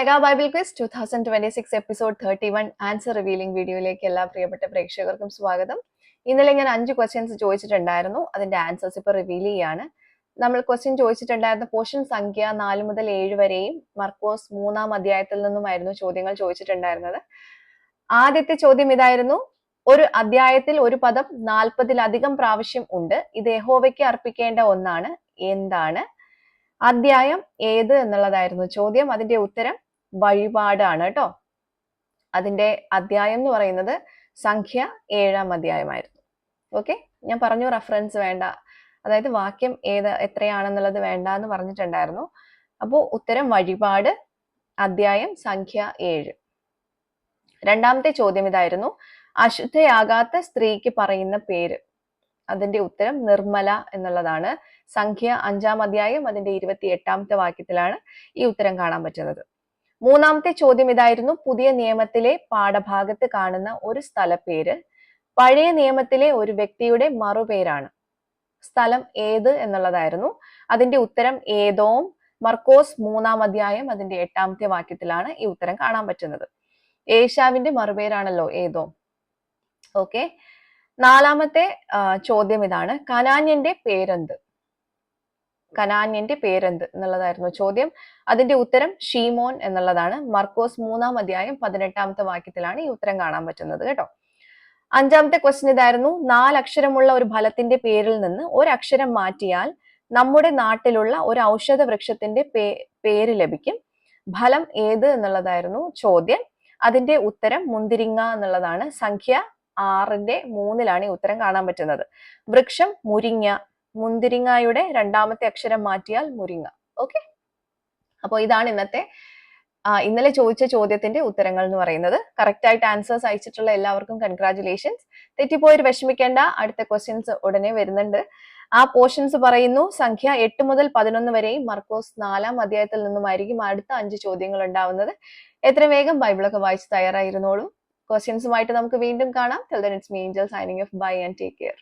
Mega Bible quiz 2026 episode 31 answer revealing വീഡിയോയിലേക്ക് എല്ലാ പ്രിയപ്പെട്ട പ്രേക്ഷകർക്കും സ്വാഗതം. ഇന്നലെ ഞാൻ 5 ക്വസ്റ്റ്യൻസ് ചോദിച്ചിട്ടുണ്ടായിരുന്നു. അതിന്റെ ആൻസേഴ്സ് ഇപ്പോൾ റിവീൽ ചെയ്യാണ്. നമ്മൾ ക്വസ്റ്റ്യൻ ചോദിച്ചിട്ടുണ്ടായിരുന്ന പോർഷൻ സംഖ്യ 4 മുതൽ 7 വരെയും മർക്കോസ് 3-ാം അധ്യായത്തിൽ നിന്നുമായിരുന്നു ചോദ്യങ്ങൾ ചോദിച്ചിട്ടുണ്ടായിരുന്നത്. ആദ്യത്തെ ചോദ്യം ഇതായിരുന്നു: ഒരു അധ്യായത്തിൽ ഒരു പദം 40-ലധികം പ്രാവശ്യം ഉണ്ട്. ഇത് യഹോവയ്ക്ക് അർപ്പിക്കേണ്ട ഒന്നാണ്. എന്താണ്? അധ്യായം ഏത് എന്നുള്ളതായിരുന്നു ചോദ്യം. അതിന്റെ ഉത്തരം വഴിപാടാണ് കേട്ടോ. അതിന്റെ അധ്യായം എന്ന് പറയുന്നത് സംഖ്യ 7-ാം അധ്യായമായിരുന്നു. ഓക്കെ, ഞാൻ പറഞ്ഞു റെഫറൻസ് വേണ്ട, അതായത് വാക്യം എത്രയാണെന്നുള്ളത് വേണ്ട എന്ന് പറഞ്ഞിട്ടുണ്ടായിരുന്നു. അപ്പോൾ ഉത്തരം വഴിപാട്, അധ്യായം സംഖ്യ 7. രണ്ടാമത്തെ ചോദ്യം ഇതായിരുന്നു: അശുദ്ധയാകാത്ത സ്ത്രീക്ക് പറയുന്ന പേര്. അതിന്റെ ഉത്തരം നിർമ്മല എന്നുള്ളതാണ്. സംഖ്യ 5-ാം അധ്യായം അതിന്റെ 28-ാമത്തെ വാക്യത്തിലാണ് ഈ ഉത്തരം കാണാൻ പറ്റുന്നത്. മൂന്നാമത്തെ ചോദ്യം ഇതായിരുന്നു: പുതിയ നിയമത്തിലെ പാഠഭാഗത്ത് കാണുന്ന ഒരു സ്ഥലപ്പേര് പഴയ നിയമത്തിലെ ഒരു വ്യക്തിയുടെ മറുപേരാണ്. സ്ഥലം ഏത് എന്നുള്ളതായിരുന്നു. അതിന്റെ ഉത്തരം ഏദോം. മർക്കോസ് 3-ാം അധ്യായം അതിന്റെ 8-ാമത്തെ വാക്യത്തിലാണ് ഈ ഉത്തരം കാണാൻ പറ്റുന്നത്. ഏശാവിന്റെ മറുപേരാണല്ലോ ഏദോം. ഓക്കെ, നാലാമത്തെ ചോദ്യം ഇതാണ്: കനാന്യന്റെ പേരെന്ത്? കനാന്യന്റെ പേരെന്ത് എന്നുള്ളതായിരുന്നു ചോദ്യം. അതിന്റെ ഉത്തരം ഷീമോൻ എന്നുള്ളതാണ്. മർക്കോസ് 3-ാം അധ്യായം 18-ാമത്തെ വാക്യത്തിലാണ് ഈ ഉത്തരം കാണാൻ പറ്റുന്നത് കേട്ടോ. അഞ്ചാമത്തെ ക്വസ്റ്റ്യൻ ഇതായിരുന്നു: 4 അക്ഷരമുള്ള ഒരു ഫലത്തിന്റെ പേരിൽ നിന്ന് ഒരക്ഷരം മാറ്റിയാൽ നമ്മുടെ നാട്ടിലുള്ള ഒരു ഔഷധ വൃക്ഷത്തിന്റെ പേര് ലഭിക്കും. ഫലം ഏത് എന്നുള്ളതായിരുന്നു ചോദ്യം. അതിന്റെ ഉത്തരം മുന്തിരിങ്ങ എന്നുള്ളതാണ്. സംഖ്യ 6-ന്റെ 3-ലാണ് ഈ ഉത്തരം കാണാൻ പറ്റുന്നത്. വൃക്ഷം മുരിങ്ങ. മുന്തിരിങ്ങയുടെ രണ്ടാമത്തെ അക്ഷരം മാറ്റിയാൽ മുരിങ്ങ. ഓക്കെ, അപ്പോൾ ഇതാണ് ഇന്നലെ ചോദിച്ച ചോദ്യത്തിന്റെ ഉത്തരങ്ങൾ എന്ന് പറയുന്നത്. കറക്റ്റ് ആയിട്ട് ആൻസേഴ്സ് അയച്ചിട്ടുള്ള എല്ലാവർക്കും കൺഗ്രാറ്റുലേഷൻസ്. തെറ്റിപ്പോയിട്ട് വിഷമിക്കേണ്ട, അടുത്ത ക്വസ്റ്റ്യൻസ് ഉടനെ വരുന്നുണ്ട്. ആ പോർഷൻസ് പറയുന്നു: സംഖ്യ 8 മുതൽ 11 വരെയും മർക്കോസ് 4-ാം അധ്യായത്തിൽ നിന്നുമായിരിക്കും അടുത്ത 5 ചോദ്യങ്ങൾ ഉണ്ടാവുന്നത്. എത്ര വേഗം ബൈബിളൊക്കെ വായിച്ച് തയ്യാറായിരുന്നോളൂ. ക്വസ്റ്റ്യൻസുമായിട്ട് നമുക്ക് വീണ്ടും കാണാം. Till then, it's me, Angel, signing off. Bye and take care.